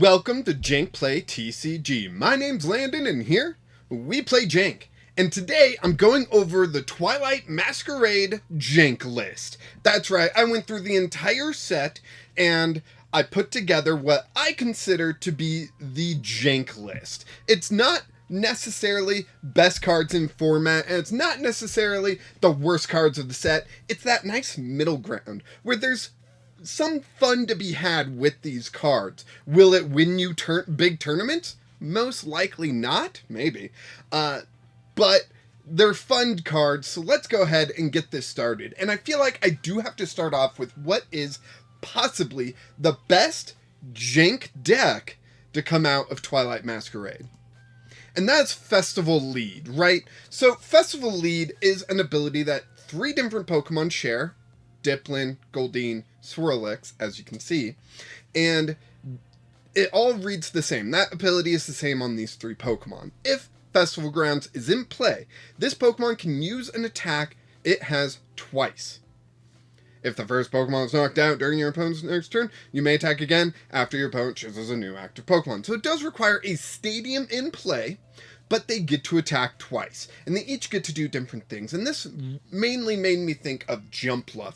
Welcome to Jank Play TCG. My name's Landon, and here we play Jank. And today I'm going over the Twilight Masquerade Jank list. That's right, I went through the entire set and I put together what I consider to be the Jank list. It's not necessarily best cards in format, and it's not necessarily the worst cards of the set. It's that nice middle ground where there's some fun to be had with these cards. Will it win you big tournaments? Most likely not, maybe. But they're fun cards, so let's go ahead and get this started. And I feel like I do have to start off with what is possibly the best Jank deck to come out of Twilight Masquerade. And that's Festival Lead, right? So Festival Lead is an ability that 3 different Pokemon share. Diplin, Goldeen, Swirlix, as you can see, and it all reads the same. That ability is the same on these 3 Pokemon. If Festival Grounds is in play, this Pokemon can use an attack it has twice. If the first Pokemon is knocked out during your opponent's next turn, you may attack again after your opponent chooses a new active Pokemon. So it does require a stadium in play, but they get to attack twice, and they each get to do different things. And this mainly made me think of Jumpluff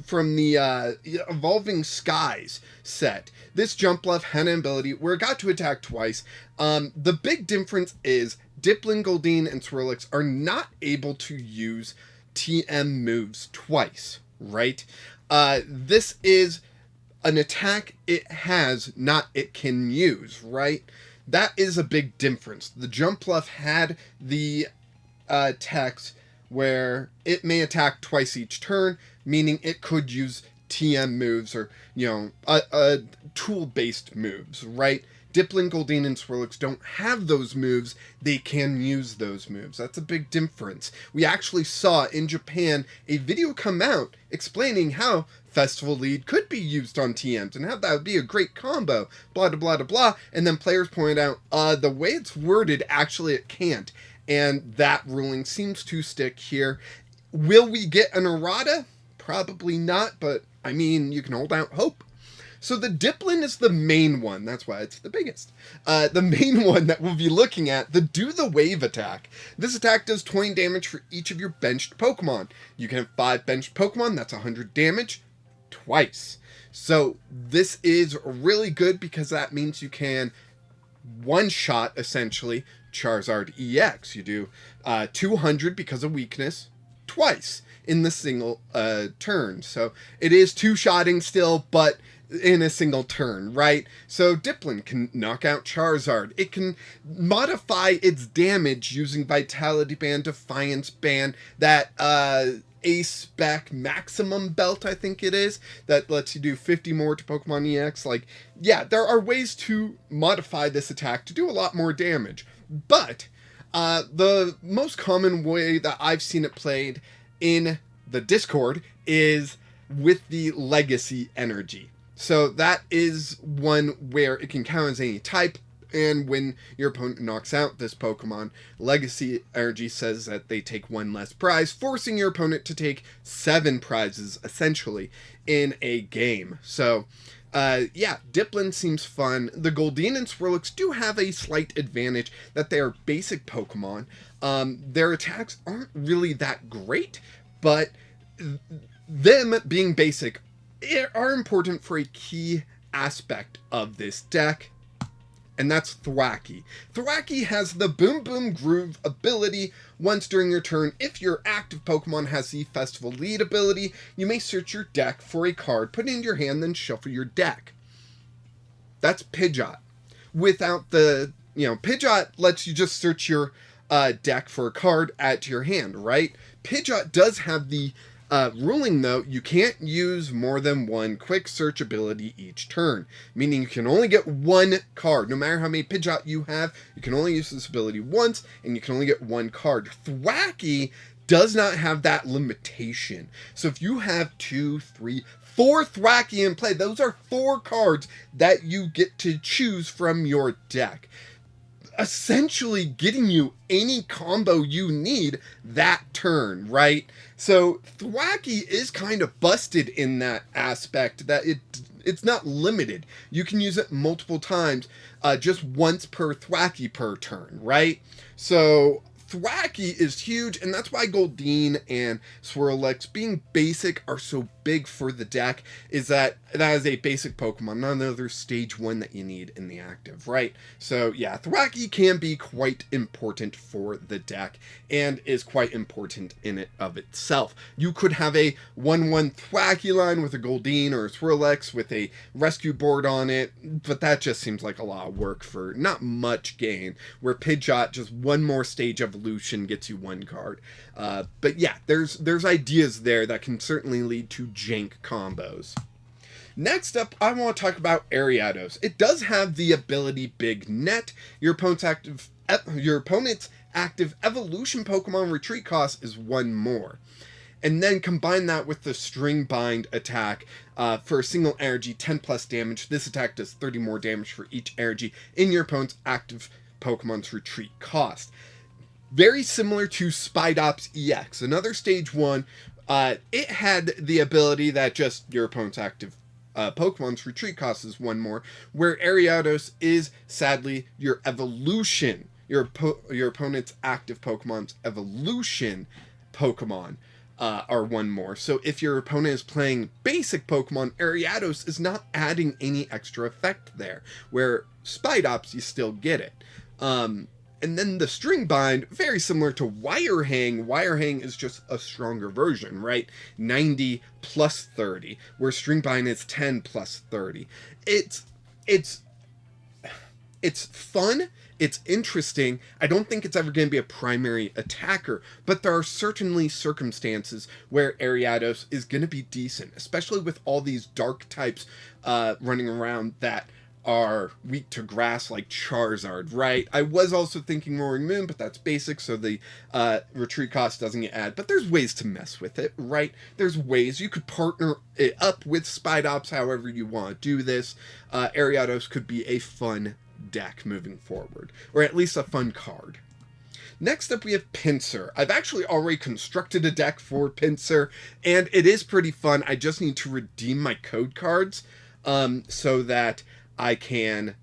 from the Evolving Skies set. This Jumpluff had an ability where it got to attack twice. The big difference is Diplin, Goldeen, and Swirlix are not able to use TM moves twice, right? This is an attack it has, not it can use, right? That is a big difference. The Jumpluff had the text where it may attack twice each turn, meaning it could use TM moves or, tool-based moves, right? Diplin, Goldeen, and Swirlix don't have those moves. They can use those moves. That's a big difference. We actually saw in Japan a video come out explaining how Festival Lead could be used on TMs and how that would be a great combo, blah, blah, blah, blah. And then players point out, the way it's worded, actually it can't. And that ruling seems to stick here. Will we get an errata? Probably not, but I mean, you can hold out hope. So the Diplin is the main one. That's why it's the biggest. The main one that we'll be looking at, the Do the Wave attack. This attack does 20 damage for each of your benched Pokemon. You can have 5 benched Pokemon. That's 100 damage twice. So this is really good because that means you can one-shot, essentially, Charizard EX. You do 200 because of weakness twice in the single turn. So it is 2-shotting still, but in a single turn, right? So Diplin can knock out Charizard. It can modify its damage using Vitality Band, Defiance Band, that A-Spec Maximum Belt, I think it is, that lets you do 50 more to Pokemon EX. Like, yeah, there are ways to modify this attack to do a lot more damage. But the most common way that I've seen it played in the Discord is with the Legacy Energy. So that is one where it can count as any type, and when your opponent knocks out this Pokemon, Legacy Energy says that they take 1 less prize, forcing your opponent to take 7 prizes, essentially, in a game. So, yeah, Diplin seems fun. The Goldeen and Swirlix do have a slight advantage that they are basic Pokemon. Their attacks aren't really that great, but them being basic are important for a key aspect of this deck, and that's Thwackey. Thwackey has the Boom Boom Groove ability. Once during your turn, if your active Pokemon has the Festival Lead ability, you may search your deck for a card, put it into your hand, then shuffle your deck. That's Pidgeot. Without the, Pidgeot lets you just search your deck for a card, add to your hand, right? Pidgeot does have the ruling, though, you can't use more than 1 quick search ability each turn, meaning you can only get 1 card. No matter how many Pidgeot you have, you can only use this ability once, and you can only get 1 card. Thwackey does not have that limitation. So if you have 2, 3, 4 Thwackey in play, those are 4 cards that you get to choose from your deck, essentially getting you any combo you need that turn, right? So Thwackey is kind of busted in that aspect, that it's not limited. You can use it multiple times, just once per Thwacky per turn, right? So Thwacky is huge, and that's why Goldeen and Swirlix being basic are so big for the deck, is that is a basic Pokemon, not another stage 1 that you need in the active, right? So yeah, Thwacky can be quite important for the deck, and is quite important in it of itself. You could have a 1-1 Thwacky line with a Goldeen or a Swirlix with a rescue board on it, but that just seems like a lot of work for not much gain, where Pidgeot, just one more stage evolution gets you 1 card. But yeah, there's ideas there that can certainly lead to jank combos. Next up, I want to talk about Ariados. It does have the ability Big Net. Your opponent's active evolution Pokemon retreat cost is 1 more. And then combine that with the String Bind attack for a single energy, 10 plus damage. This attack does 30 more damage for each energy in your opponent's active Pokemon's retreat cost. Very similar to Spidops EX, another stage 1. It had the ability that just your opponent's active Pokemon's retreat cost is 1 more, where Ariados is sadly your evolution, your opponent's active Pokemon's evolution Pokemon are 1 more. So if your opponent is playing basic Pokemon, Ariados is not adding any extra effect there, where Spidops you still get it. And then the String Bind, very similar to Wire Hang. Wire Hang is just a stronger version, right? 90 plus 30, where String Bind is 10 plus 30. It's fun. It's interesting. I don't think it's ever going to be a primary attacker, but there are certainly circumstances where Ariados is going to be decent, especially with all these dark types running around that are weak to grass, like Charizard, right? I was also thinking Roaring Moon, but that's basic, so the retreat cost doesn't get added. But there's ways to mess with it, right? There's ways. You could partner it up with Spidops however you want to do this. Ariados could be a fun deck moving forward, or at least a fun card. Next up, we have Pinsir. I've actually already constructed a deck for Pinsir, and it is pretty fun. I just need to redeem my code cards so that I can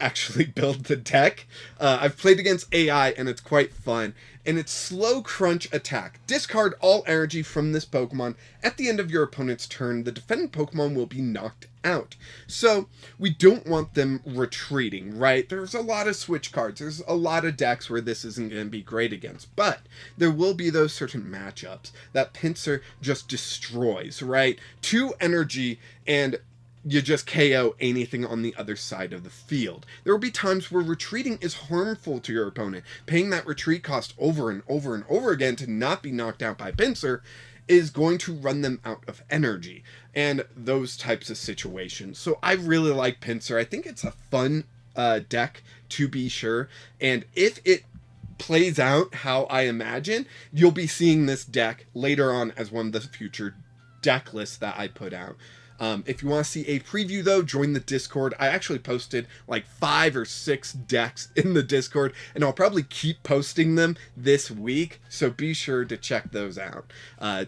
actually build the deck. I've played against AI, and it's quite fun. And it's Slow Crunch attack. Discard all energy from this Pokemon. At the end of your opponent's turn, the defending Pokemon will be knocked out. So, we don't want them retreating, right? There's a lot of switch cards. There's a lot of decks where this isn't going to be great against. But there will be those certain matchups that Pinsir just destroys, right? 2 energy, and you just KO anything on the other side of the field. There will be times where retreating is harmful to your opponent. Paying that retreat cost over and over and over again to not be knocked out by Pinsir is going to run them out of energy, and those types of situations. So I really like Pinsir. I think it's a fun deck, to be sure, and if it plays out how I imagine, you'll be seeing this deck later on as one of the future deck lists that I put out. If you want to see a preview, though, join the Discord. I actually posted like 5 or 6 decks in the Discord, and I'll probably keep posting them this week, so be sure to check those out.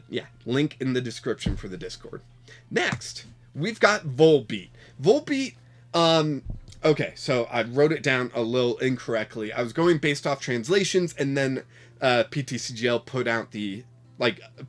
Yeah, link in the description for the Discord. Next, we've got Volbeat. Volbeat, okay, so I wrote it down a little incorrectly. I was going based off translations, and then PTCGL put out the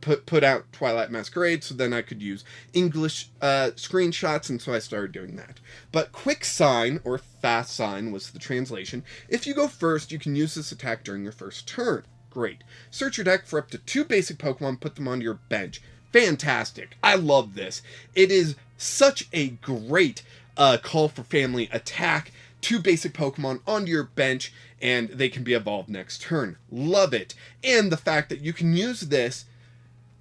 put out Twilight Masquerade, so then I could use English screenshots, and so I started doing that. But Quick Sign, or Fast Sign, was the translation. If you go first, you can use this attack during your first turn. Great. Search your deck for up to 2 basic Pokemon, put them onto your bench. Fantastic. I love this. It is such a great Call for Family attack. 2 basic Pokemon onto your bench, and they can be evolved next turn. Love it. And the fact that you can use this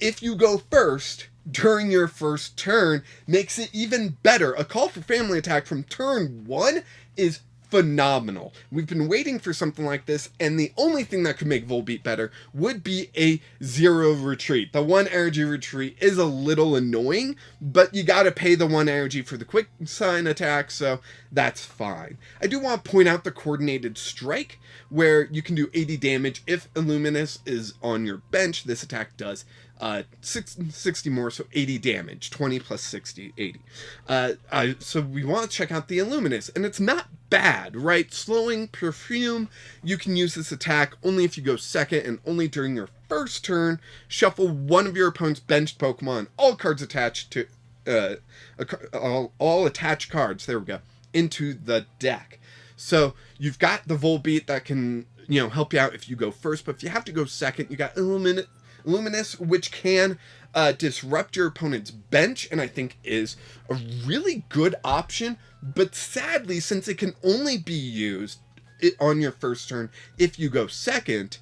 if you go first during your first turn makes it even better. A Call for Family attack from turn 1 is phenomenal. We've been waiting for something like this, and the only thing that could make Volbeat better would be a 0 retreat. The 1 energy retreat is a little annoying, but you gotta pay the 1 energy for the Quick Sign attack, so that's fine. I do want to point out the Coordinated Strike, where you can do 80 damage if Illuminous is on your bench. This attack does 60 more, so 80 damage. 20 plus 60, 80. So we want to check out the Illuminous, and it's not bad, right? Slowing Perfume, you can use this attack only if you go second and only during your first turn. Shuffle one of your opponent's benched Pokemon, all cards attached to, all attached cards, there we go, into the deck. So you've got the Volbeat that can, help you out if you go first, but if you have to go second, you got Illuminous, which can disrupt your opponent's bench, and I think is a really good option, but sadly, since it can only be used on your first turn if you go second,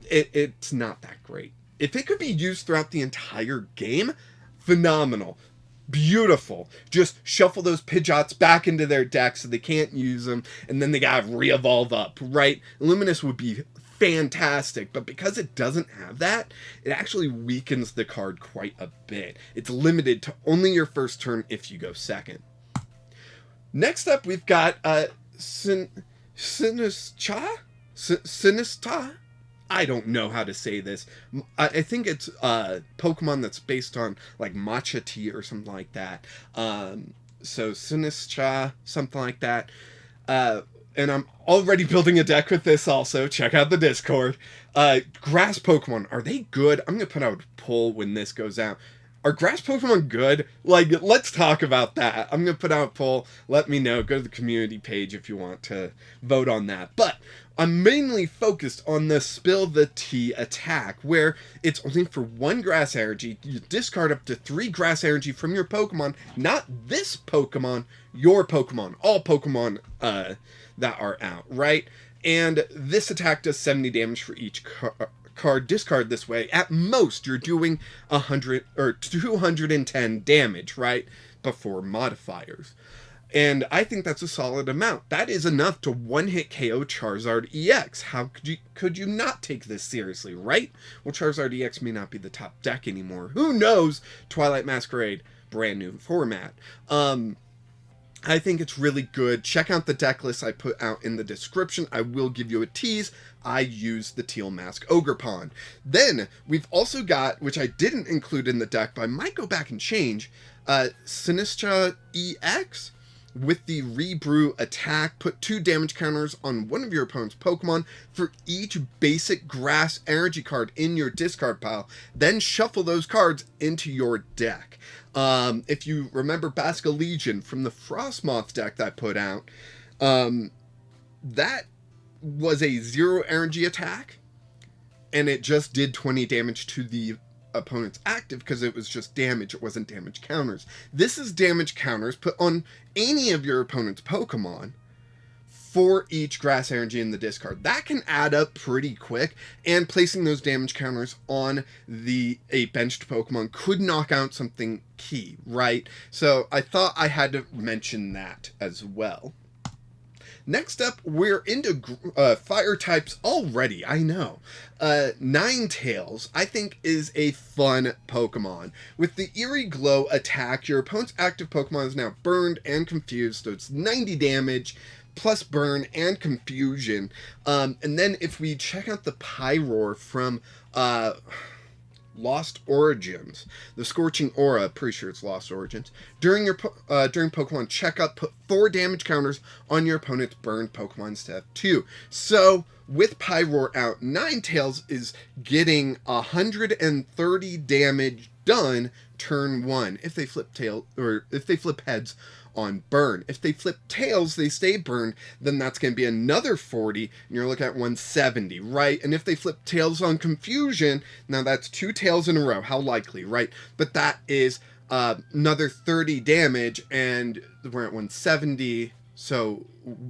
it's not that great. If it could be used throughout the entire game, phenomenal. Beautiful. Just shuffle those Pidgeots back into their deck so they can't use them, and then they gotta re-evolve up, right? Illuminous would be fantastic, but because it doesn't have that, it actually weakens the card quite a bit. It's limited to only your first turn if you go second. Next up, we've got Sinistcha? I don't know how to say this. I think it's Pokemon that's based on like matcha tea or something like that. So Sinistcha, something like that. And I'm already building a deck with this also. Check out the Discord. Grass Pokemon, are they good? I'm going to put out a poll when this goes out. Are grass Pokemon good? Like, let's talk about that. I'm going to put out a poll. Let me know. Go to the community page if you want to vote on that. But I'm mainly focused on the Spill the Tea attack, where it's only for 1 grass energy. You discard up to 3 grass energy from your Pokemon. Not this Pokemon, your Pokemon. All Pokemon that are out, right? And this attack does 70 damage for each card discard this way. At most, you're doing 100 or 210 damage, right? Before modifiers. And I think that's a solid amount. That is enough to one-hit KO Charizard EX. How could you not take this seriously, right? Well, Charizard EX may not be the top deck anymore. Who knows? Twilight Masquerade, brand new format. I think it's really good. Check out the deck list I put out in the description. I will give you a tease. I use the Teal Mask Ogerpon. Then, we've also got, which I didn't include in the deck, but I might go back and change, Sinistcha EX with the Rebrew attack. Put 2 damage counters on one of your opponent's Pokemon for each basic grass energy card in your discard pile. Then shuffle those cards into your deck. If you remember Basculegion from the Frostmoth deck that I put out, that was a 0 energy attack, and it just did 20 damage to the opponent's active because it was just damage. It wasn't damage counters. This is damage counters put on any of your opponent's Pokemon for each grass energy in the discard. That can add up pretty quick, and placing those damage counters on a benched Pokemon could knock out something key, right? So I thought I had to mention that as well. Next up, we're into fire types already, I know. Ninetales, I think, is a fun Pokemon. With the Eerie Glow attack, your opponent's active Pokemon is now burned and confused, so it's 90 damage, plus burn and confusion. And then if we check out the Pyroar from Lost Origins, the Scorching Aura, pretty sure it's Lost Origins. During Pokemon checkup, put 4 damage counters on your opponent's burned Pokemon instead of 2. So with Pyroar out, Ninetales is getting 130 damage done turn 1 if they flip tail, or if they flip heads on burn. If they flip tails, they stay burned, then that's going to be another 40, and you're looking at 170, right? And if they flip tails on confusion, now that's 2 tails in a row. How likely, right? But that is another 30 damage, and we're at 170, so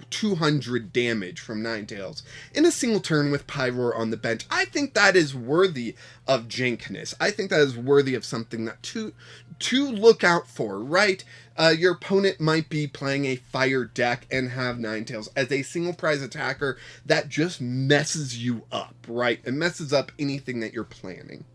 200 damage from Ninetales in a single turn with Pyroar on the bench. I think that is worthy of Jankness. I think that is worthy of something that to look out for, right? Your opponent might be playing a fire deck and have Ninetales as a single prize attacker that just messes you up, right? It messes up anything that you're planning.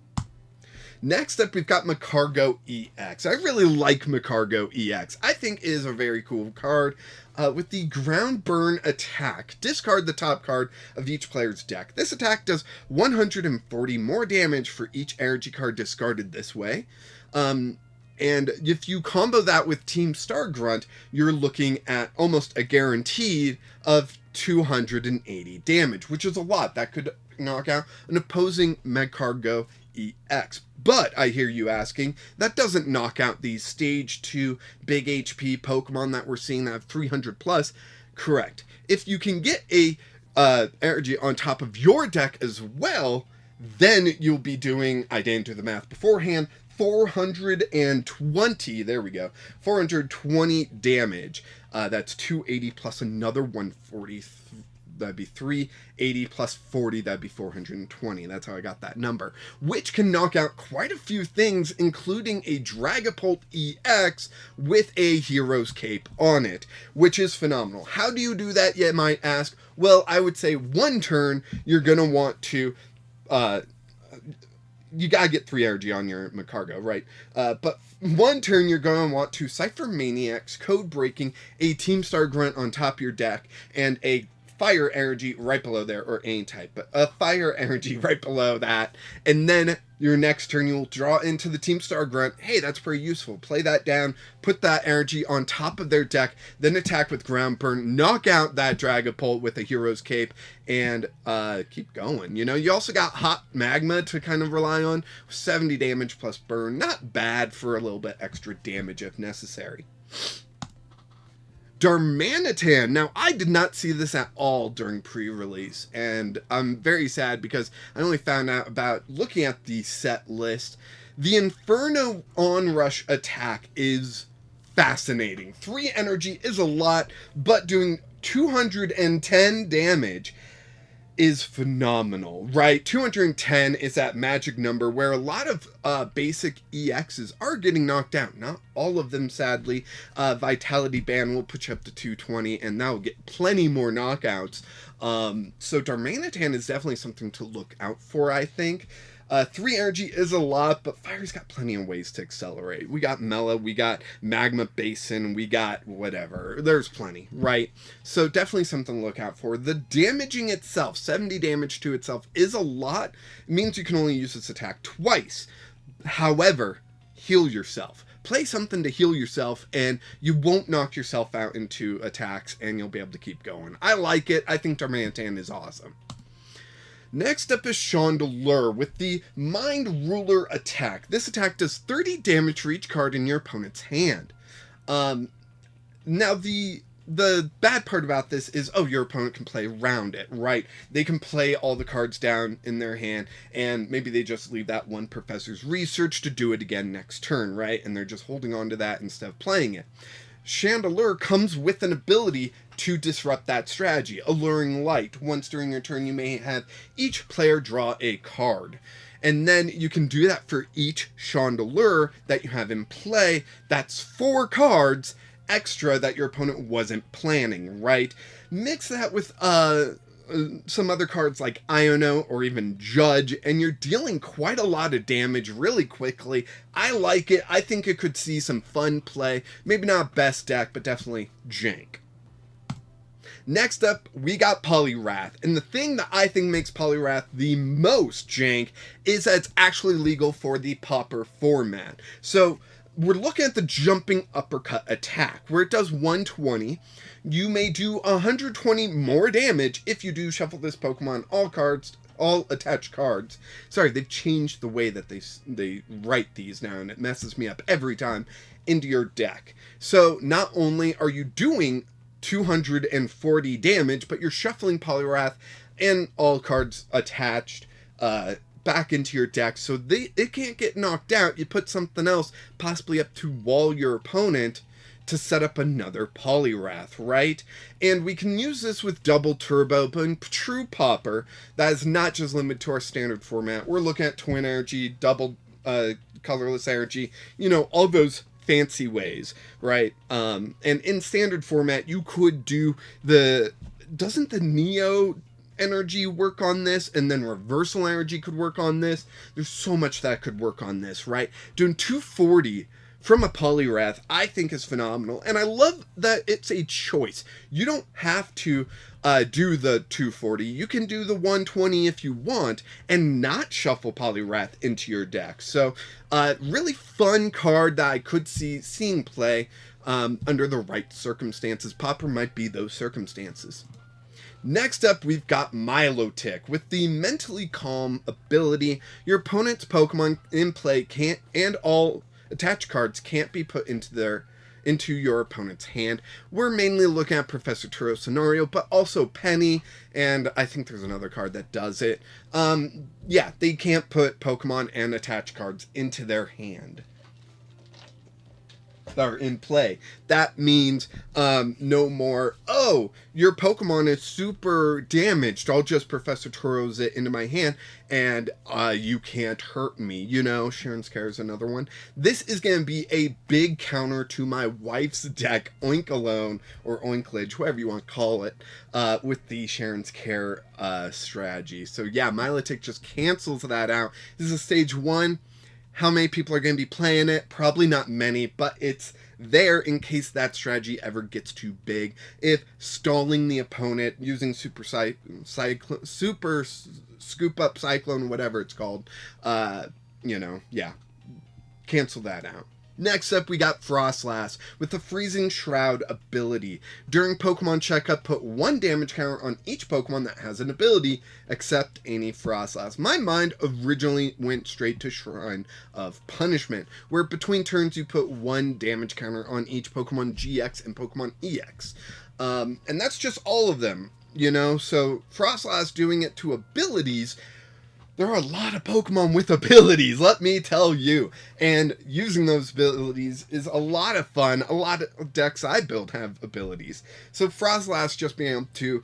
Next up, we've got Macargo EX. I really like Macargo EX. I think it is a very cool card. With the Ground Burn attack, discard the top card of each player's deck. This attack does 140 more damage for each energy card discarded this way. And if you combo that with Team Star Grunt, you're looking at almost a guaranteed of 280 damage, which is a lot. That could knock out an opposing Macargo EX. But I hear you asking, that doesn't knock out these stage 2 big HP Pokemon that we're seeing that have 300 plus. Correct. If you can get a energy on top of your deck as well, then you'll be doing, I didn't do the math beforehand, 420, there we go, 420 damage. That's 280 plus another 140, that'd be 380 plus 40, that'd be 420. That's how I got that number, which can knock out quite a few things, including a Dragapult EX with a Hero's Cape on it, which is phenomenal. How do you do that, you might ask? Well, I would say one turn, you're going to want to, you gotta get 3 energy on your Macargo, right? But one turn, you're going to want to Cypher Maniacs, Code Breaking, a Team Star Grunt on top of your deck, and a Fire Energy right below there, or any type, but a Fire Energy right below that. And then your next turn, you'll draw into the Team Star Grunt. Hey, that's pretty useful. Play that down, put that energy on top of their deck, then attack with Ground Burn, knock out that Dragapult with a Hero's Cape, and keep going. You know, you also got Hot Magma to kind of rely on. 70 damage plus burn. Not bad for a little bit extra damage if necessary. Darmanitan. Now, I did not see this at all during pre-release, and I'm very sad because I only found out about looking at the set list. The Inferno Onrush attack is fascinating. 3 energy is a lot, but doing 210 damage is phenomenal, right? 210 is that magic number where a lot of basic EXs are getting knocked out. Not all of them, sadly. Vitality Band will put you up to 220, and that will get plenty more knockouts. So Darmanitan is definitely something to look out for, I think. 3 energy is a lot, but Fire's got plenty of ways to accelerate. We got Mela, we got Magma Basin, we got whatever. There's plenty, right? So definitely something to look out for. The damaging itself, 70 damage to itself, is a lot. It means you can only use this attack twice. However, heal yourself. Play something to heal yourself, and you won't knock yourself out into attacks, and you'll be able to keep going. I like it. I think Darmanitan is awesome. Next up is Chandelure with the Mind Ruler attack. This attack does 30 damage for each card in your opponent's hand. Now, the bad part about this is, oh, your opponent can play around it, right? They can play all the cards down in their hand, and maybe they just leave that one Professor's Research to do it again next turn, right? And they're just holding on to that instead of playing it. Chandelure comes with an ability to disrupt that strategy. Alluring Light. Once during your turn, you may have each player draw a card. And then you can do that for each Chandelure that you have in play. That's 4 cards extra that your opponent wasn't planning, right? Mix that with some other cards like Iono or even Judge, and you're dealing quite a lot of damage really quickly. I like it. I think it could see some fun play. Maybe not best deck, but definitely jank. Next up, we got Poliwrath, and the thing that I think makes Poliwrath the most jank is that it's actually legal for the Pauper format. So we're looking at the Jumping Uppercut attack, where it does 120. You may do 120 more damage if you do shuffle this Pokemon all attached cards. Sorry, they've changed the way that they write these now, and it messes me up every time, into your deck. So not only are you doing 240 damage, but you're shuffling Poliwrath and all cards attached back into your deck, so it can't get knocked out. You put something else possibly up to wall your opponent to set up another Poliwrath, right? And we can use this with Double Turbo, but in true Pauper, that is not just limited to our standard format. We're looking at Twin Energy, Double Colorless Energy, you know, all those fancy ways, right? And in standard format, you could do doesn't the Neo energy work on this, and then reversal energy could work on this. There's so much that could work on this, right? Doing 240 from a Poliwrath, I think is phenomenal, and I love that it's a choice. You don't have to do the 240. You can do the 120 if you want, and not shuffle Poliwrath into your deck. So, really fun card that I could see seeing play under the right circumstances. Popper might be those circumstances. Next up, we've got Milotic. With the Mentally Calm ability, your opponent's Pokemon in play can't, and all attached cards can't be put into your opponent's hand. We're mainly looking at Professor Turo's scenario, but also Penny, and I think there's another card that does it. Yeah, they can't put Pokemon and attached cards into their hand that are in play. That means no more, oh, your Pokemon is super damaged, I'll just Professor Turo's it into my hand, and you can't hurt me. You know, Sharon's Care is another one. This is going to be a big counter to my wife's deck, Oinkalone, or Oinklage, whatever you want to call it, with the Sharon's Care strategy. So yeah, Milotic just cancels that out. This is stage 1. How many people are going to be playing it? Probably not many, but it's there in case that strategy ever gets too big. If stalling the opponent using super scoop up cyclone, whatever it's called, you know, yeah, cancel that out. Next up, we got Frostlass with the Freezing Shroud ability. During Pokemon Checkup, put 1 damage counter on each Pokemon that has an ability, except any Frostlass. My mind originally went straight to Shrine of Punishment, where between turns you put 1 damage counter on each Pokemon GX and Pokemon EX. And that's just all of them, you know? So Frostlass doing it to abilities. There are a lot of Pokemon with abilities, let me tell you. And using those abilities is a lot of fun. A lot of decks I build have abilities. So Frostlass just being able to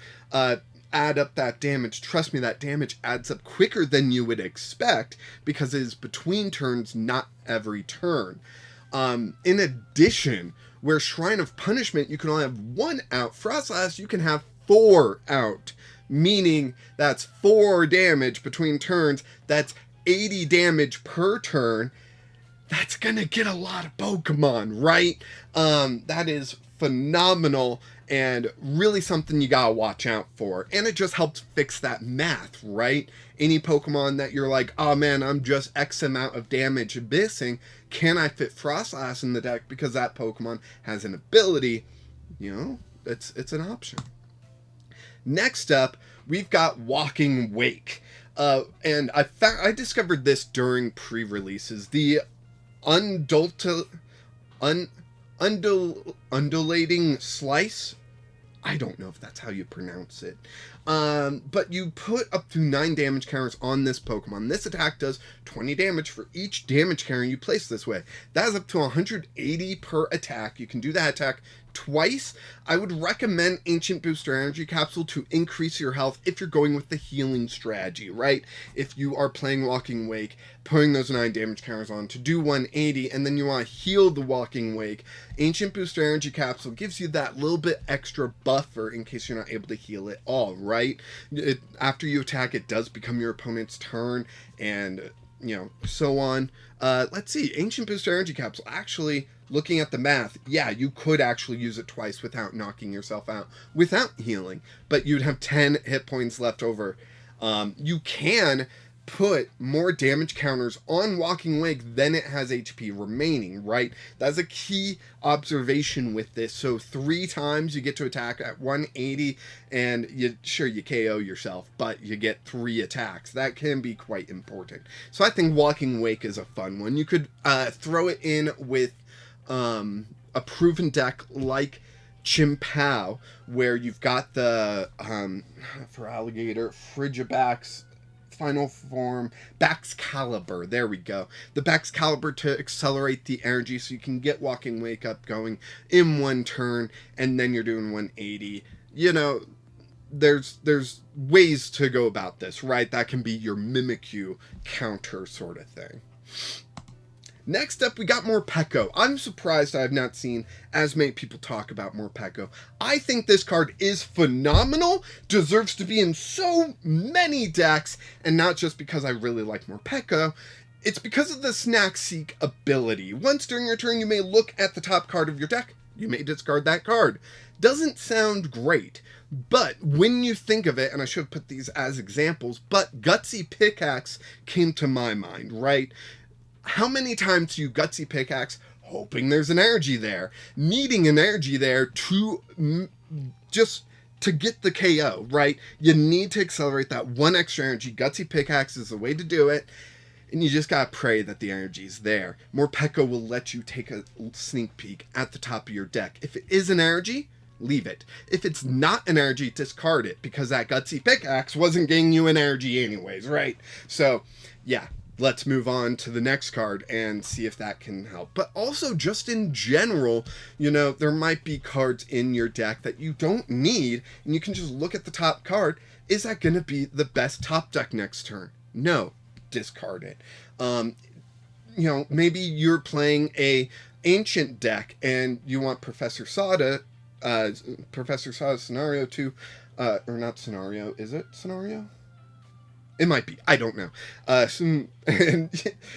add up that damage. Trust me, that damage adds up quicker than you would expect because it is between turns, not every turn. In addition, where Shrine of Punishment, you can only have 1 out. Frostlass, you can have 4 out. Meaning that's 4 damage between turns. That's 80 damage per turn. That's gonna get a lot of Pokemon, right? That is phenomenal and really something you gotta watch out for. And it just helps fix that math, right? Any Pokemon that you're like, oh man, I'm just X amount of damage missing. Can I fit Frostlass in the deck because that Pokemon has an ability? You know, it's an option. Next up, we've got Walking Wake. And I discovered this during pre-releases. The undulating slice. I don't know if that's how you pronounce it. But you put up to 9 damage counters on this Pokemon. This attack does 20 damage for each damage counter you place this way. That is up to 180 per attack. You can do that attack twice. I would recommend Ancient Booster Energy Capsule to increase your health if you're going with the healing strategy, right? If you are playing Walking Wake, putting those 9 damage counters on to do 180, and then you want to heal the Walking Wake, Ancient Booster Energy Capsule gives you that little bit extra buffer in case you're not able to heal it all, right? After you attack, it does become your opponent's turn, and, you know, so on. Let's see, Ancient Booster Energy Capsule, actually, looking at the math, yeah, you could actually use it twice without knocking yourself out, without healing, but you'd have 10 hit points left over. You can put more damage counters on Walking Wake than it has HP remaining, right? That's a key observation with this. So 3 times you get to attack at 180, and you KO yourself, but you get 3 attacks. That can be quite important. So I think Walking Wake is a fun one. You could throw it in with a proven deck like Chimpao, where you've got the for Alligator, Frigibax, Final Form, Baxcalibur. There we go. The Baxcalibur to accelerate the energy so you can get Walking Wake up going in 1 turn, and then you're doing 180. You know, there's ways to go about this, right? That can be your Mimikyu counter sort of thing. Next up, we got Morpeko. I'm surprised I have not seen as many people talk about Morpeko. I think this card is phenomenal, deserves to be in so many decks, and not just because I really like Morpeko. It's because of the Snack Seek ability. Once during your turn, you may look at the top card of your deck. You may discard that card. Doesn't sound great, but when you think of it, and I should have put these as examples, but Gutsy Pickaxe came to my mind, right? How many times do you Gutsy Pickaxe hoping there's an energy there, needing an energy there to just to get the KO, right? You need to accelerate that one extra energy. Gutsy Pickaxe is the way to do it. And you just gotta pray that the energy's there. Morpeko will let you take a sneak peek at the top of your deck. If it is an energy, leave it. If it's not an energy, discard it, because that Gutsy Pickaxe wasn't getting you an energy anyways, right? So, yeah, let's move on to the next card and see if that can help. But also, just in general, you know, there might be cards in your deck that you don't need, and you can just look at the top card. Is that gonna be the best top deck next turn? No. Discard it. You know, maybe you're playing a ancient deck and you want Professor Sada scenario to, or not scenario, is it scenario? It might be, I don't know. And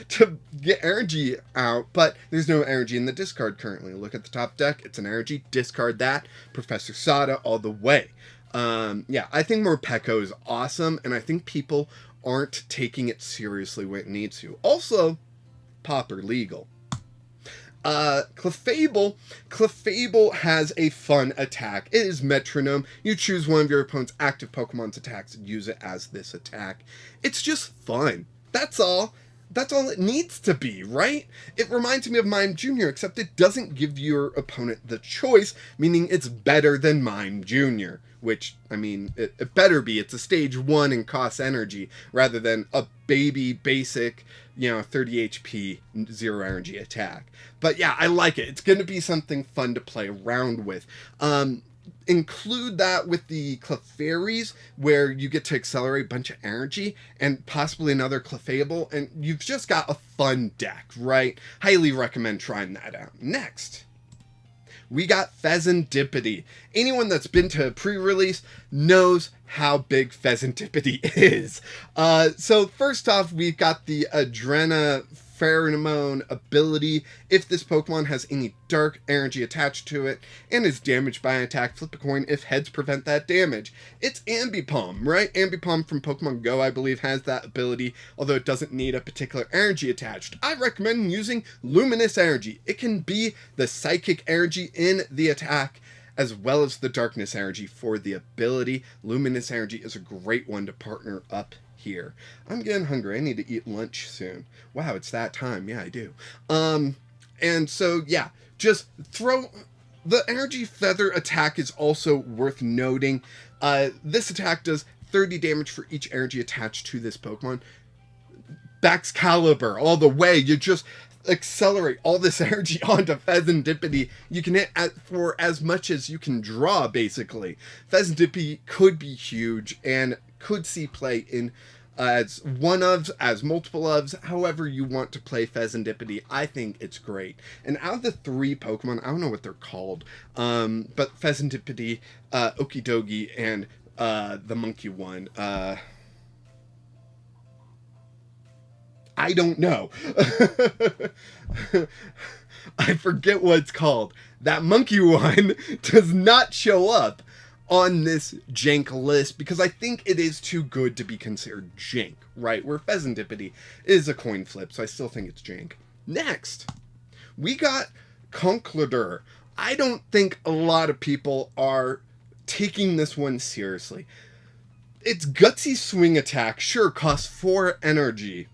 to get energy out, but there's no energy in the discard currently. Look at the top deck, it's an energy, discard that, Professor Sada all the way. Yeah, I think Morpeko is awesome, and I think people aren't taking it seriously when it needs to. Also, Pauper legal. Clefable has a fun attack. It is Metronome. You choose one of your opponent's active Pokemon's attacks and use it as this attack. It's just fun. That's all. That's all it needs to be, right? It reminds me of Mime Jr., except it doesn't give your opponent the choice, meaning it's better than Mime Jr., which, I mean, it better be. It's a stage 1 and costs energy, rather than a baby, basic, you know, 30 HP, 0 energy attack. But yeah, I like it. It's going to be something fun to play around with. Include that with the Clefairies, where you get to accelerate a bunch of energy, and possibly another Clefable, and you've just got a fun deck, right? Highly recommend trying that out. Next, we got Pheasantipity. Anyone that's been to a pre-release knows how big Pheasantipity is. So first off, we've got the Pheromone ability. If this Pokemon has any dark energy attached to it and is damaged by an attack, flip a coin if heads prevent that damage. It's Ambipom, right? Ambipom from Pokemon Go, I believe, has that ability, although it doesn't need a particular energy attached. I recommend using Luminous Energy. It can be the psychic energy in the attack, as well as the darkness energy for the ability. Luminous Energy is a great one to partner up here. I'm getting hungry. I need to eat lunch soon. Wow, it's that time. Yeah, I do. And so, yeah, just throw... The Energy Feather attack is also worth noting. This attack does 30 damage for each energy attached to this Pokemon. Baxcalibur, all the way. You just accelerate all this energy onto Pheasantipity. You can hit for as much as you can draw, basically. Pheasantipity could be huge and could see play in as one ofs, as multiple ofs, however you want to play Pheasantipity. I think it's great. And out of the 3 Pokemon, I don't know what they're called, but Pheasantipity, Okidogi, and the monkey one, I don't know. I forget what it's called. That monkey one does not show up on this Jank list because I think it is too good to be considered Jank, right? Where Pheasantipity is a coin flip, so I still think it's Jank. Next, we got Conkeldurr. I don't think a lot of people are taking this one seriously. Its Gutsy Swing attack sure costs 4 energy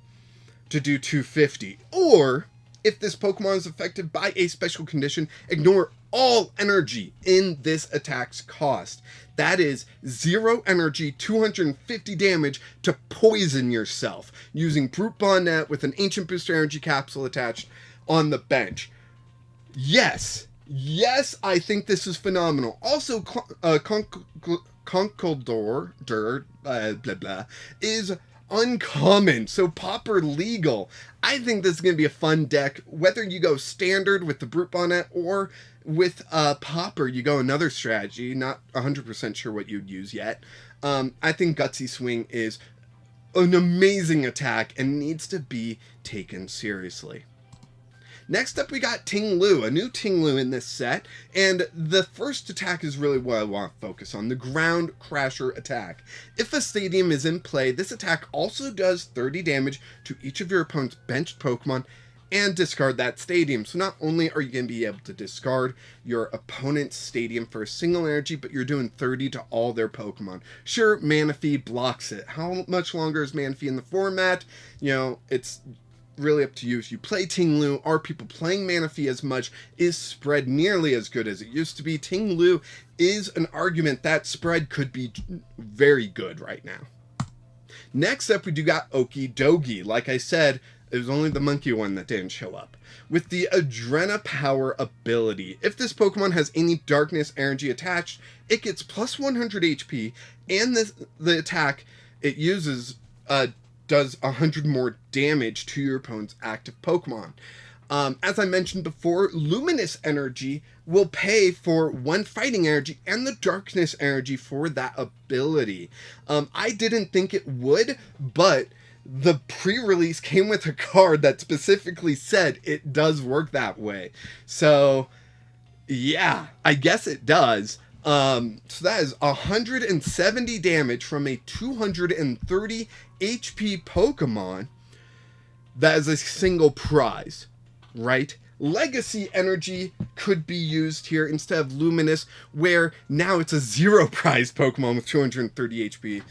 to do 250. Or, if this Pokemon is affected by a special condition, ignore all energy in this attack's cost. That is 0 energy, 250 damage to poison yourself using Brute Bonnet with an Ancient Booster Energy Capsule attached on the bench. Yes, I think this is phenomenal. Also, Conkeldurr is uncommon, so Popper legal. I think this is going to be a fun deck, whether you go standard with the Brute Bonnet or with Popper, you go another strategy. Not 100% sure what you'd use yet. I think Gutsy Swing is an amazing attack and needs to be taken seriously. Next up, we got Ting Lu, a new Ting Lu in this set, and the first attack is really what I want to focus on, the Ground Crasher attack. If a stadium is in play, this attack also does 30 damage to each of your opponent's benched Pokemon and discard that stadium. So not only are you going to be able to discard your opponent's stadium for a single energy, but you're doing 30 to all their Pokemon. Sure, Manaphy blocks it. How much longer is Manaphy in the format? You know, it's really up to you. If you play Ting Lu, are people playing Manaphy as much? Is spread nearly as good as it used to be? Ting Lu is an argument that spread could be very good right now. Next up, we do got Okidogi. Like I said, it was only the monkey one that didn't show up. With the Adrena Power ability, if this Pokemon has any darkness energy attached, it gets plus 100 HP, and the attack it uses does 100 more damage to your opponent's active Pokemon. As I mentioned before, Luminous Energy will pay for 1 Fighting Energy and the Darkness Energy for that ability. I didn't think it would, but the pre-release came with a card that specifically said it does work that way. So, yeah, I guess it does. So that is 170 damage from a 230 HP Pokemon. That is a single prize, right? Legacy Energy could be used here instead of Luminous, where now it's a 0 prize Pokemon with 230 HP.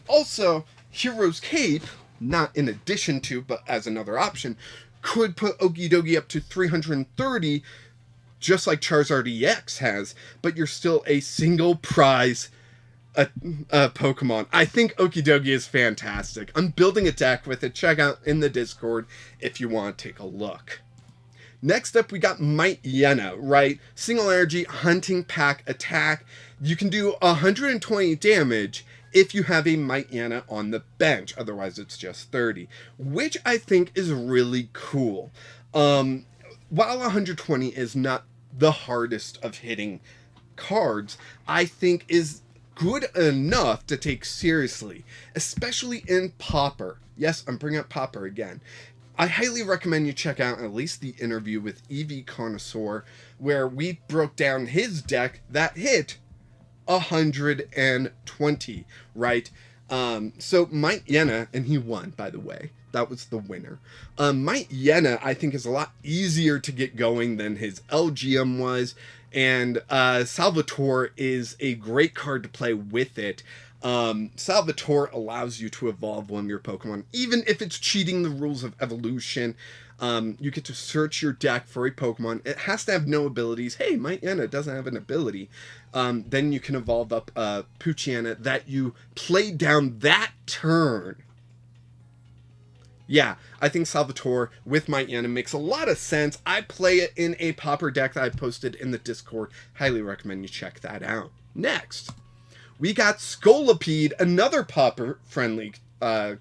Also, Hero's Cape, not in addition to, but as another option, could put Okidogi up to 330, just like Charizard EX has, but you're still a single prize Pokemon. I think Okidogi is fantastic. I'm building a deck with it. Check out in the Discord if you want to take a look. Next up, we got Mightyena, right? Single energy hunting pack attack. You can do 120 damage if you have a Mightyena on the bench. Otherwise, it's just 30, which I think is really cool. While 120 is not the hardest of hitting cards, I think is good enough to take seriously, especially in Popper. Yes, I'm bringing up Popper again. I highly recommend you check out at least the interview with EV Connoisseur, where we broke down his deck that hit 120, right? So Mightyena, and he won, by the way. That was the winner. Mightyena, I think, is a lot easier to get going than his LGM was, and Salvatore is a great card to play with it. Salvatore allows you to evolve one of your Pokemon, even if it's cheating the rules of evolution. You get to search your deck for a Pokemon. It has to have no abilities. Hey, Mightyena doesn't have an ability. Then you can evolve up Poochyena that you played down that turn. Yeah, I think Salvatore with Mightyena makes a lot of sense. I play it in a Popper deck that I posted in the Discord. Highly recommend you check that out. Next, we got Scolipede, another Popper-friendly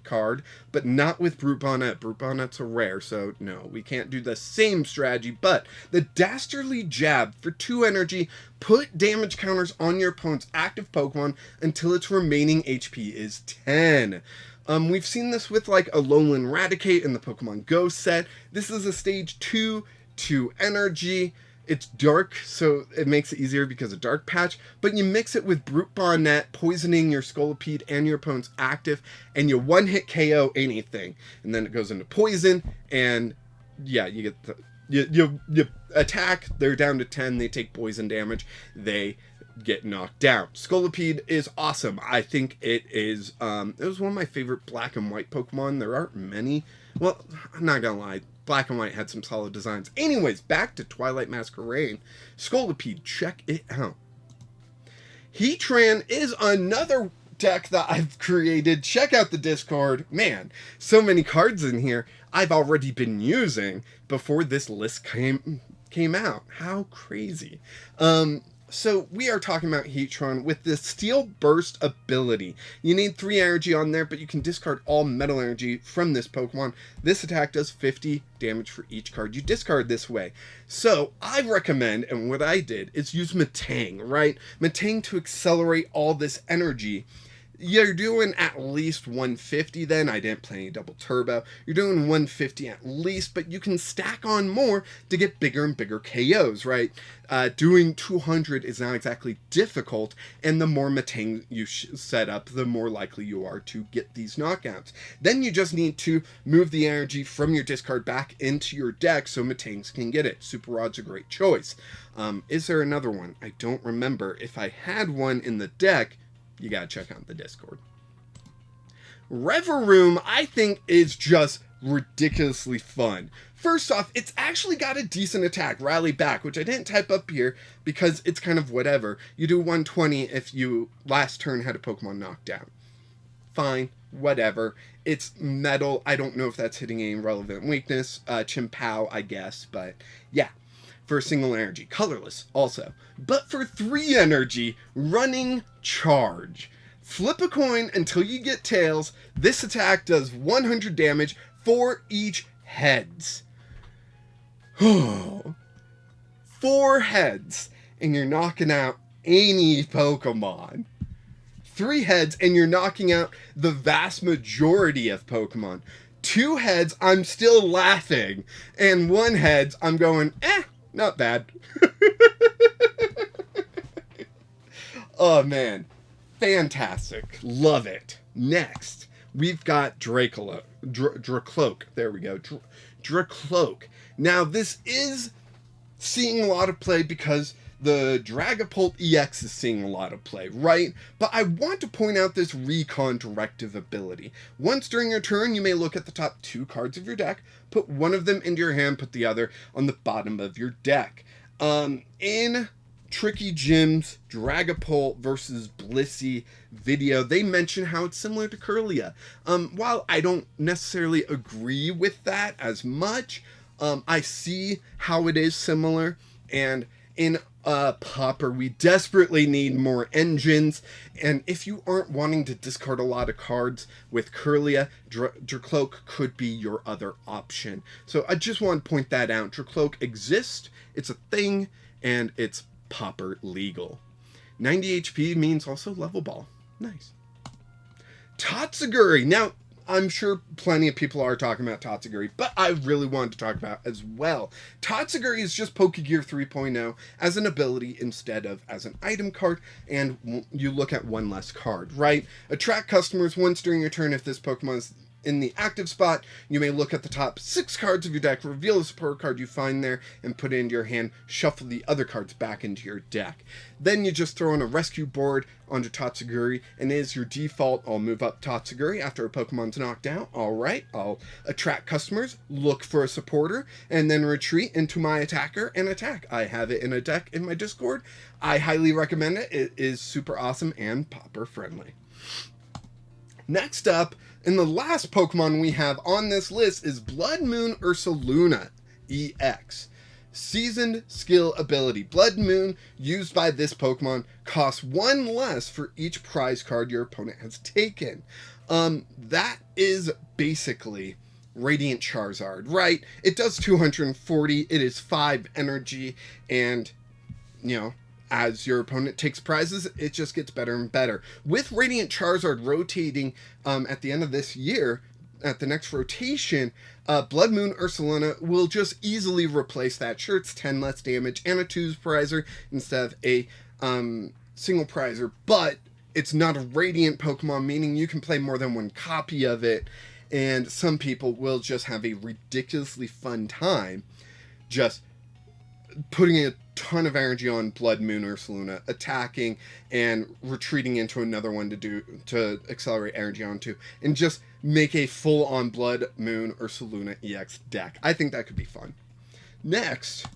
card, but not with Brute Bonnet. Brute Bonnet's a rare, so no, we can't do the same strategy, but the Dastardly Jab for 2 energy, put damage counters on your opponent's active Pokemon until its remaining HP is 10. We've seen this with like a Alolan Raticate in the Pokemon Go set. This is a stage 2 energy. It's dark, so it makes it easier because of Dark Patch, but you mix it with Brute Bonnet, poisoning your Scolipede and your opponent's active, and you one-hit KO anything. And then it goes into poison, and yeah, you get the... You attack, they're down to 10, they take poison damage, they get knocked down. Scolipede is awesome. I think it is, it was one of my favorite black and white Pokemon. There aren't many. Well, I'm not gonna lie. Black and white had some solid designs. Anyways, back to Twilight Masquerade. Scolipede, check it out. Heatran is another deck that I've created. Check out the Discord. Man, so many cards in here I've already been using before this list came out. How crazy. So we are talking about Heatran with the Steel Burst ability. You need 3 energy on there, but you can discard all metal energy from this Pokemon. This attack does 50 damage for each card you discard this way. So I recommend, and what I did, is use Metang, right? Metang to accelerate all this energy. You're doing at least 150 then. I didn't play any double turbo. You're doing 150 at least, but you can stack on more to get bigger and bigger KOs, right? Doing 200 is not exactly difficult, and the more Metang you set up, the more likely you are to get these knockouts. Then you just need to move the energy from your discard back into your deck so Metangs can get it. Super Rod's a great choice. Is there another one? I don't remember. If I had one in the deck, you gotta check out the Discord. Reverum, I think, is just ridiculously fun. First off, it's actually got a decent attack, Rally Back, which I didn't type up here because it's kind of whatever. You do 120 if you last turn had a Pokemon knocked down. Fine, whatever. It's metal. I don't know if that's hitting any relevant weakness. Chimpow, I guess, but yeah. For single energy. Colorless, also. But for 3 energy, Running Charge. Flip a coin until you get tails. This attack does 100 damage for each heads. 4 heads, and you're knocking out any Pokemon. 3 heads, and you're knocking out the vast majority of Pokemon. 2 heads, I'm still laughing. And 1 heads, I'm going, not bad. Oh, man. Fantastic. Love it. Next, we've got Dracloak. There we go. Dracloak. Now, this is seeing a lot of play because the Dragapult EX is seeing a lot of play, right? But I want to point out this Recon Directive ability. Once during your turn, you may look at the top 2 cards of your deck, put one of them into your hand, put the other on the bottom of your deck. In Tricky Jim's Dragapult versus Blissey video, they mention how it's similar to Kirlia. While I don't necessarily agree with that as much, I see how it is similar, and in Popper, we desperately need more engines, and if you aren't wanting to discard a lot of cards with Kirlia, Dracloak could be your other option. So I just want to point that out. Dracloak exists, it's a thing, and it's Popper legal. 90 HP means also level ball. Nice. Tatsuguri. Now, I'm sure plenty of people are talking about Tatsuguri, but I really wanted to talk about as well. Tatsuguri is just Pokegear 3.0 as an ability instead of as an item card, and you look at one less card, right? Attract customers once during your turn. If this Pokemon is in the active spot, you may look at the top 6 cards of your deck, reveal the support card you find there, and put it into your hand, shuffle the other cards back into your deck. Then you just throw in a rescue board onto Tatsuguri, and as your default, I'll move up Tatsuguri after a Pokemon's knocked out. Alright, I'll attract customers, look for a supporter, and then retreat into my attacker and attack. I have it in a deck in my Discord. I highly recommend it. It is super awesome and Popper friendly. Next up, and the last Pokemon we have on this list is Blood Moon Ursaluna EX. Seasoned skill ability. Blood Moon, used by this Pokemon, costs 1 less for each prize card your opponent has taken. That is basically Radiant Charizard, right? It does 240, it is 5 energy, and, you know, as your opponent takes prizes, it just gets better and better. With Radiant Charizard rotating at the end of this year, at the next rotation, Blood Moon Ursaluna will just easily replace that. Sure, it's 10 less damage and a 2's prizer instead of a single prizer, but it's not a Radiant Pokemon, meaning you can play more than 1 copy of it, and some people will just have a ridiculously fun time just putting a ton of energy on Blood Moon Ursaluna, attacking and retreating into another one to accelerate energy onto, and just make a full-on Blood Moon Ursaluna EX deck. I think that could be fun. Next,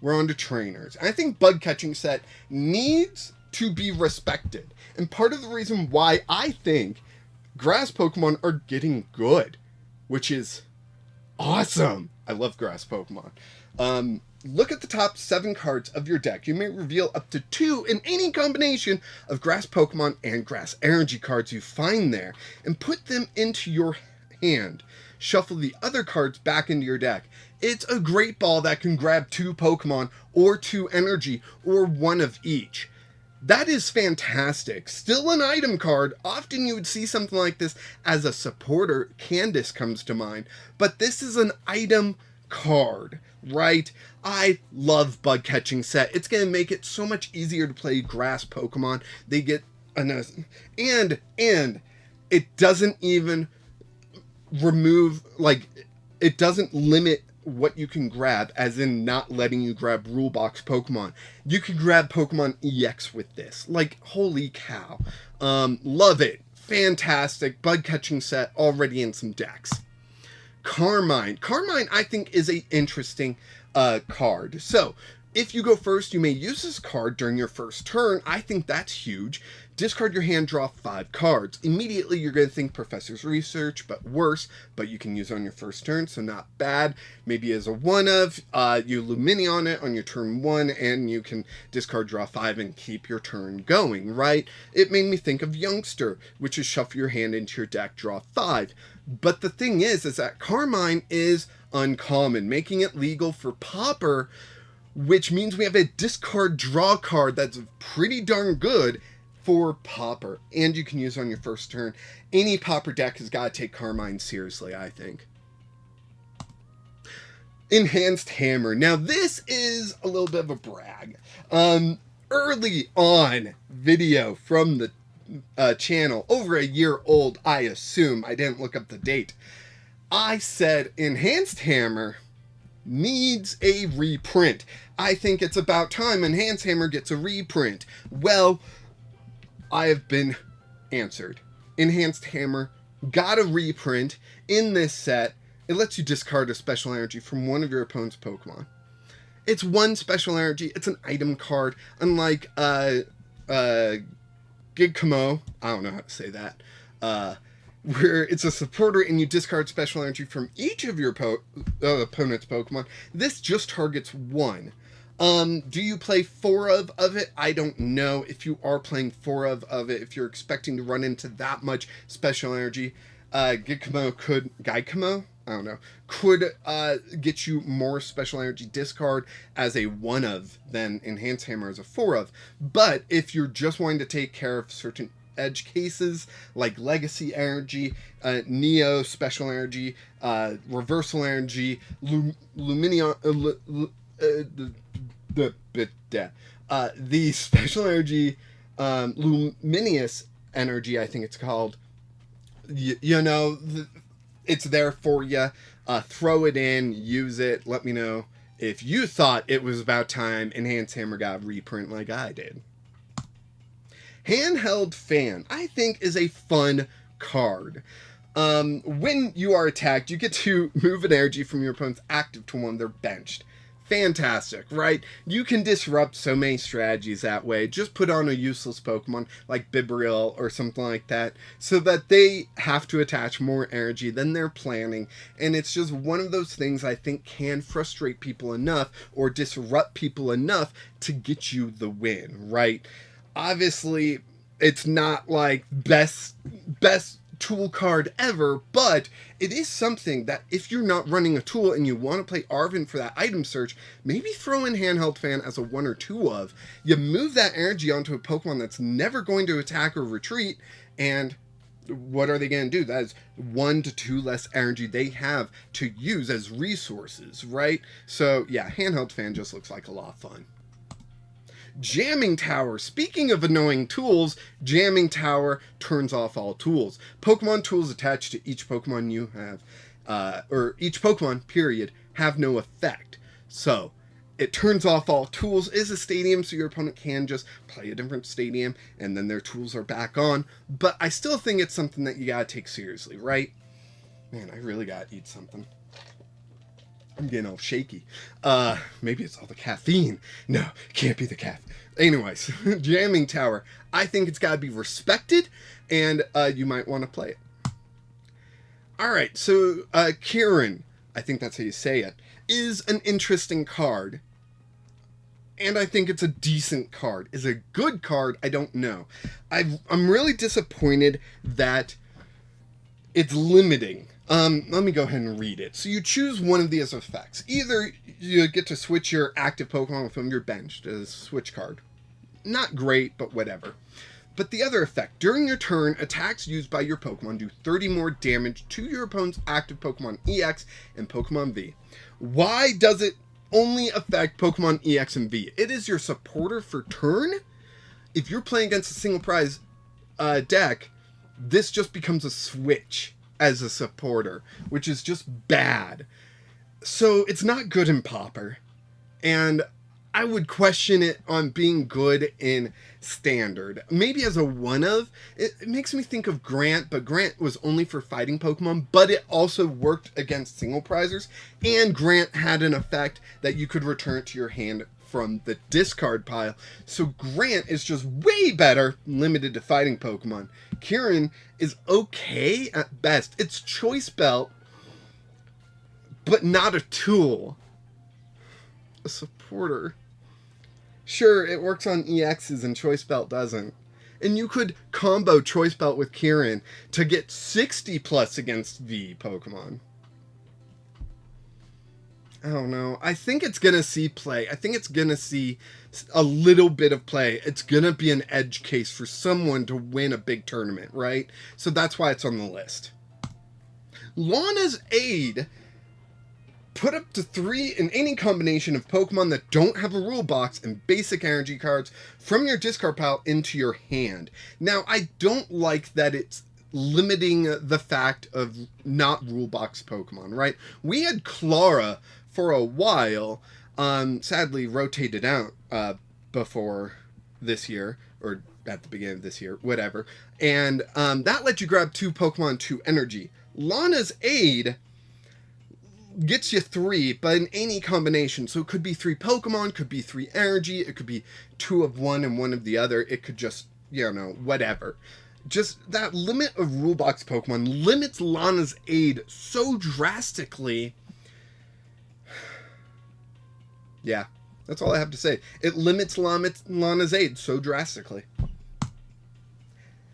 we're on to trainers. I think Bug Catching Set needs to be respected, and part of the reason why I think grass Pokemon are getting good, which is awesome. I love grass Pokemon. look at the top 7 cards of your deck. You may reveal up to 2 in any combination of grass Pokemon and grass energy cards you find there, and put them into your hand. Shuffle the other cards back into your deck. It's a great ball that can grab 2 Pokemon, or 2 energy, or 1 of each. That is fantastic. Still an item card. Often you would see something like this as a supporter. Candace comes to mind. But this is an item card, right? I love bug catching set. It's going to make it so much easier to play grass Pokemon. They get and it doesn't even remove, like, it doesn't limit what you can grab, as in not letting you grab rule box Pokemon. You can grab Pokemon EX with this. Like, holy cow. Love it. Fantastic. Bug catching set already in some decks. Carmine. Carmine, I think, is a interesting card. So, if you go first, you may use this card during your first turn. I think that's huge. Discard your hand, draw 5 cards. Immediately, you're going to think Professor's Research, but worse. But you can use it on your first turn, so not bad. Maybe as a one-of, you Lumineon it on your turn 1, and you can discard, draw 5, and keep your turn going, right? It made me think of Youngster, which is shuffle your hand into your deck, draw 5. But the thing is that Carmine is uncommon, making it legal for Pauper, which means we have a discard draw card that's pretty darn good for Pauper, and you can use it on your first turn. Any Pauper deck has got to take Carmine seriously, I think. Enhanced Hammer. Now, this is a little bit of a brag. Early on video from the channel, over a year old, I assume. I didn't look up the date. I said Enhanced Hammer needs a reprint. I think it's about time Enhanced Hammer gets a reprint. Well, I have been answered. Enhanced Hammer got a reprint in this set. It lets you discard a special energy from one of your opponent's Pokemon. It's 1 special energy. It's an item card. Unlike Gigamo, I don't know how to say that, where it's a supporter and you discard special energy from each of your opponent's Pokemon. This just targets 1. Do you play 4 of it? I don't know. If you are playing 4 of it, if you're expecting to run into that much special energy, Gigamo could, Gaikamo? I don't know, could get you more special energy discard as a 1 of than Enhanced Hammer as a 4 of. But if you're just wanting to take care of certain edge cases like Legacy Energy, Neo Special Energy, Reversal Energy, Lumineon, the Special Energy, Luminous Energy, I think it's called, you know, it's there for you. Throw it in, use it. Let me know if you thought it was about time Enhanced Hammer got a reprint like I did. Handheld Fan, I think, is a fun card. When you are attacked, you get to move an energy from your opponent's active to one they're benched. Fantastic, right? You can disrupt so many strategies that way. Just put on a useless Pokemon like Bibarel or something like that so that they have to attach more energy than they're planning. And it's just one of those things I think can frustrate people enough or disrupt people enough to get you the win, right? Obviously, it's not like best tool card ever, but it is something that if you're not running a tool and you want to play Arven for that item search, maybe throw in Handheld Fan as a 1 or 2 of. You move that energy onto a Pokemon that's never going to attack or retreat, and what are they going to do? That is 1 to 2 less energy they have to use as resources, right? So yeah, Handheld Fan just looks like a lot of fun. Jamming Tower. Speaking of annoying tools, Jamming Tower turns off all tools. Pokemon tools attached to each Pokemon you have, or each Pokemon, period, have no effect. So, it turns off all tools, is a stadium, so your opponent can just play a different stadium, and then their tools are back on. But I still think it's something that you gotta take seriously, right? Man, I really gotta eat something. I'm getting all shaky. Maybe it's all the caffeine. No, it can't be the caffeine. Anyways, Jamming Tower. I think it's got to be respected, and you might want to play it. Alright, so Kieran, I think that's how you say it, is an interesting card. and I think it's a decent card. Is it a good card? I don't know. I'm really disappointed that it's limiting. Let me go ahead and read it. So you choose one of these effects. Either you get to switch your active Pokemon from your bench to a switch card. Not great, but whatever. But the other effect, during your turn, attacks used by your Pokemon do 30 more damage to your opponent's active Pokemon EX and Pokemon V. Why does it only affect Pokemon EX and V? It is your supporter for turn. If you're playing against a single prize deck, this just becomes a switch as a supporter, which is just bad. So it's not good in Pauper. And I would question it on being good in Standard. Maybe as a one-of. It makes me think of Grant, but Grant was only for fighting Pokemon, but it also worked against single prizers, and Grant had an effect that you could return it to your hand from the discard pile. So Grant is just way better limited to fighting Pokemon. Kieran is okay at best. It's Choice Belt, but not a tool. A supporter. Sure, it works on EXs and Choice Belt doesn't. And you could combo Choice Belt with Kieran to get 60 plus against V Pokemon. I don't know. I think it's going to see play. I think it's going to see a little bit of play. It's going to be an edge case for someone to win a big tournament, right? So that's why it's on the list. Lana's Aid. Put up to 3 in any combination of Pokemon that don't have a rule box and basic energy cards from your discard pile into your hand. Now, I don't like that it's limiting the fact of not rule box Pokemon, right? We had Clara for a while, sadly rotated out before this year, or at the beginning of this year, whatever. And that let you grab 2 Pokemon, 2 energy. Lana's Aid gets you 3, but in any combination. So it could be 3 Pokemon, could be 3 energy, it could be 2 of one and 1 of the other. It could just, you know, whatever. Just that limit of rule box Pokemon limits Lana's Aid so drastically. Yeah, that's all I have to say. It limits Lana's Aid so drastically.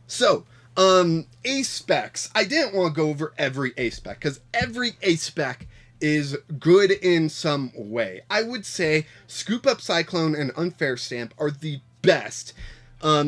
So, ace specs. I didn't want to go over every ace spec, because every ace spec is good in some way. I would say Scoop Up Cyclone and Unfair Stamp are the best.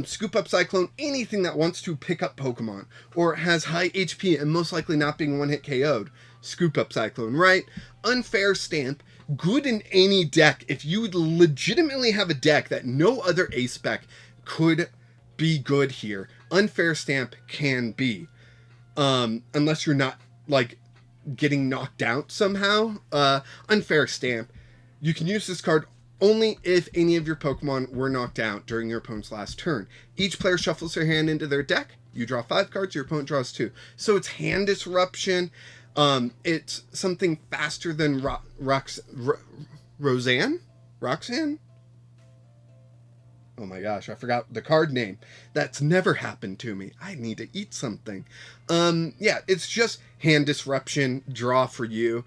Scoop Up Cyclone, anything that wants to pick up Pokemon, or has high HP and most likely not being one-hit KO'd. Scoop Up Cyclone, right? Unfair Stamp, good in any deck. If you legitimately have a deck that no other ace spec could be good here, Unfair Stamp can be. Unless you're not, like, getting knocked out somehow. Unfair Stamp. You can use this card only if any of your Pokemon were knocked out during your opponent's last turn. Each player shuffles their hand into their deck. You draw 5 cards, your opponent draws 2. So it's hand disruption. It's something faster than Roxanne? Oh my gosh, I forgot the card name. That's never happened to me. I need to eat something. Yeah, it's just hand disruption, draw for you.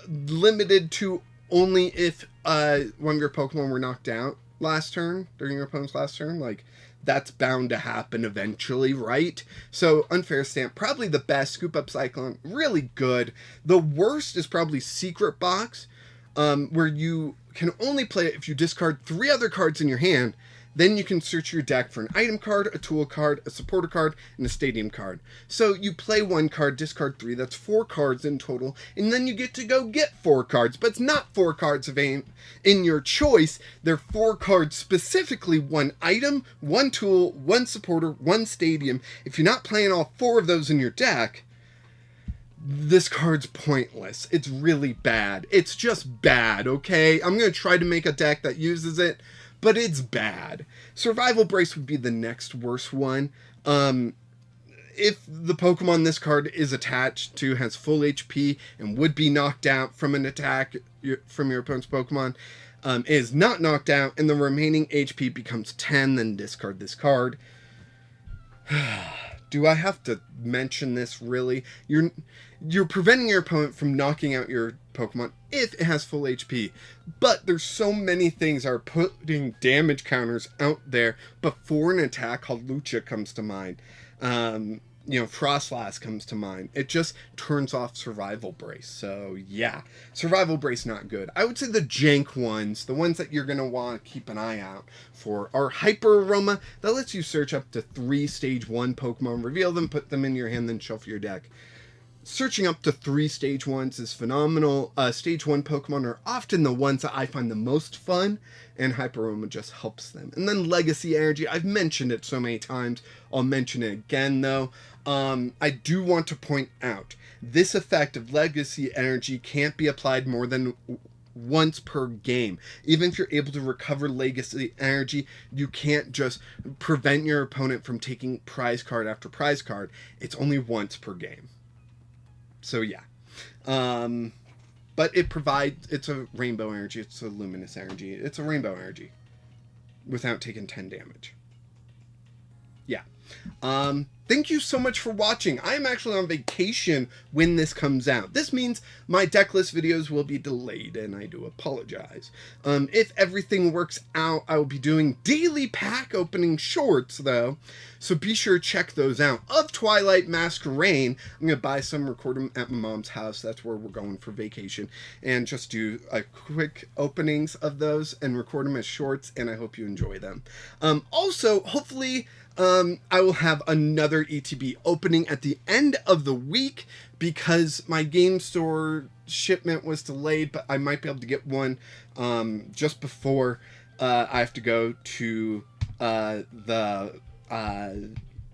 Limited to only if one of your Pokemon were knocked out last turn, during your opponent's last turn. Like, that's bound to happen eventually, right? So, Unfair Stamp, probably the best. Scoop Up Cyclone, really good. The worst is probably Secret Box, where you can only play it if you discard 3 other cards in your hand. Then you can search your deck for an item card, a tool card, a supporter card, and a stadium card. So you play 1 card, discard 3, that's 4 cards in total, and then you get to go get 4 cards. But it's not 4 cards of in your choice. They're 4 cards specifically, 1 item, 1 tool, 1 supporter, 1 stadium. If you're not playing all 4 of those in your deck, this card's pointless. It's really bad. It's just bad, okay? I'm going to try to make a deck that uses it, but it's bad. Survival Brace would be the next worst one. If the Pokemon this card is attached to has full HP and would be knocked out from an attack from your opponent's Pokemon, is not knocked out and the remaining HP becomes 10, then discard this card. do I have to mention this really? You're preventing your opponent from knocking out your Pokemon if it has full HP. But there's so many things that are putting damage counters out there before an attack. Lucha comes to mind. Frostlass comes to mind. It just turns off Survival Brace. So yeah, Survival Brace not good. I would say the jank ones, the ones that you're going to want to keep an eye out for, are Hyper Aroma. That lets you search up to 3 Stage 1 Pokemon, reveal them, put them in your hand, then shuffle your deck. Searching up to 3 Stage 1s is phenomenal. Stage 1 Pokemon are often the ones that I find the most fun, and Hyper Aroma just helps them. And then Legacy Energy, I've mentioned it so many times, I'll mention it again though. I do want to point out, this effect of Legacy Energy can't be applied more than once per game. Even if you're able to recover Legacy Energy, you can't just prevent your opponent from taking prize card after prize card. It's only once per game. So yeah. But it's a rainbow energy, it's a luminous energy, it's a rainbow energy without taking 10 damage. Yeah. Thank you so much for watching. I am actually on vacation when this comes out. This means my deck list videos will be delayed, and I do apologize. If everything works out, I will be doing daily pack opening shorts, though, so be sure to check those out. Of Twilight Masquerade, I'm going to buy some, record them at my mom's house. That's where we're going for vacation, and just do quick openings of those and record them as shorts, and I hope you enjoy them. Also, hopefully, I will have another ETB opening at the end of the week because my game store shipment was delayed, but I might be able to get one just before I have to go to the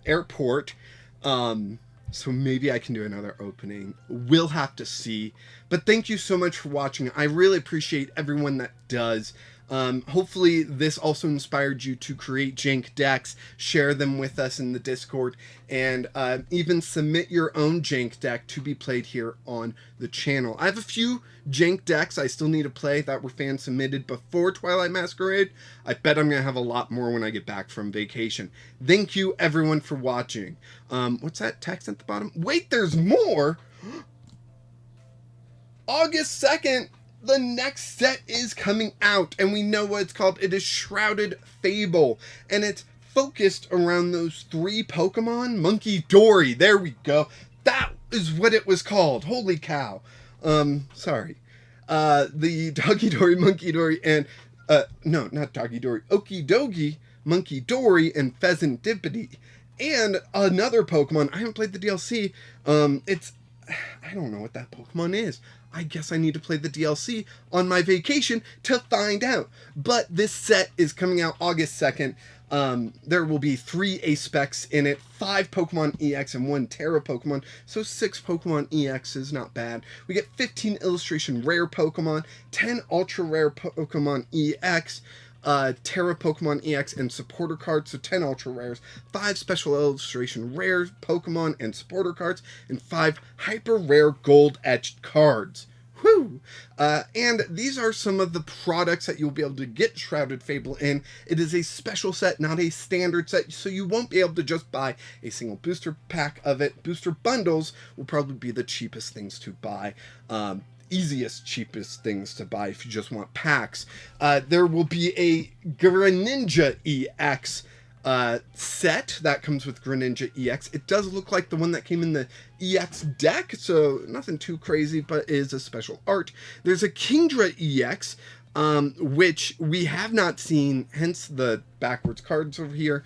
airport. So maybe I can do another opening. We'll have to see. But thank you so much for watching. I really appreciate everyone that does. Hopefully this also inspired you to create jank decks, share them with us in the Discord, and even submit your own jank deck to be played here on the channel. I have a few jank decks I still need to play that were fan submitted before Twilight Masquerade. I bet I'm going to have a lot more when I get back from vacation. Thank you everyone for watching. What's that text at the bottom? Wait, there's more! August 2nd! The next set is coming out, and we know what it's called. It is Shrouded Fable, and it's focused around those 3 Pokemon. Monkey Dory, there we go. That is what it was called. Holy cow. Sorry. The Doggy Dory, Monkey Dory, and, no, not Doggy Dory, Okidogi, Monkey Dory, and Pheasant Dippity. And another Pokemon, I haven't played the DLC, I don't know what that Pokemon is. I guess I need to play the DLC on my vacation to find out. But this set is coming out August 2nd. There will be 3 Ace-Specs in it, 5 Pokemon EX and 1 Terra Pokemon, so 6 Pokemon EX is not bad. We get 15 Illustration Rare Pokemon, 10 Ultra Rare Pokemon EX, Terra Pokemon EX and supporter cards, so 10 Ultra Rares, 5 Special Illustration Rare Pokemon and supporter cards, and 5 Hyper Rare Gold Etched cards. Whew! And these are some of the products that you'll be able to get Shrouded Fable in. It is a special set, not a standard set, so you won't be able to just buy a single booster pack of it. Booster bundles will probably be the cheapest things to buy. Easiest, cheapest things to buy if you just want packs. There will be a Greninja EX set that comes with Greninja EX. It does look like the one that came in the EX deck, so nothing too crazy, but is a special art. There's a Kingdra EX, which we have not seen, hence the backwards cards over here.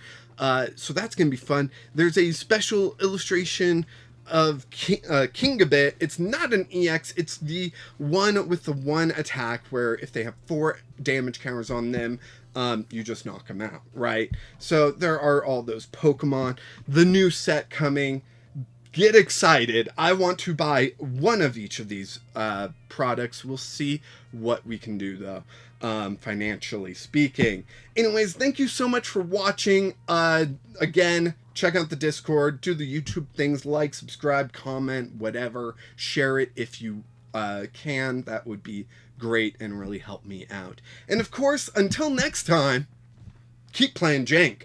So that's going to be fun. There's a special illustration of Kingabit. It's not an EX, it's the one with the 1 attack where if they have 4 damage counters on them, you just knock them out, right? So there are all those Pokemon. The new set coming. Get excited. I want to buy one of each of these products. We'll see what we can do though, financially speaking. Anyways, thank you so much for watching. Again, check out the Discord, do the YouTube things, like, subscribe, comment, whatever. Share it if you can. That would be great and really help me out. And of course, until next time, keep playing jank.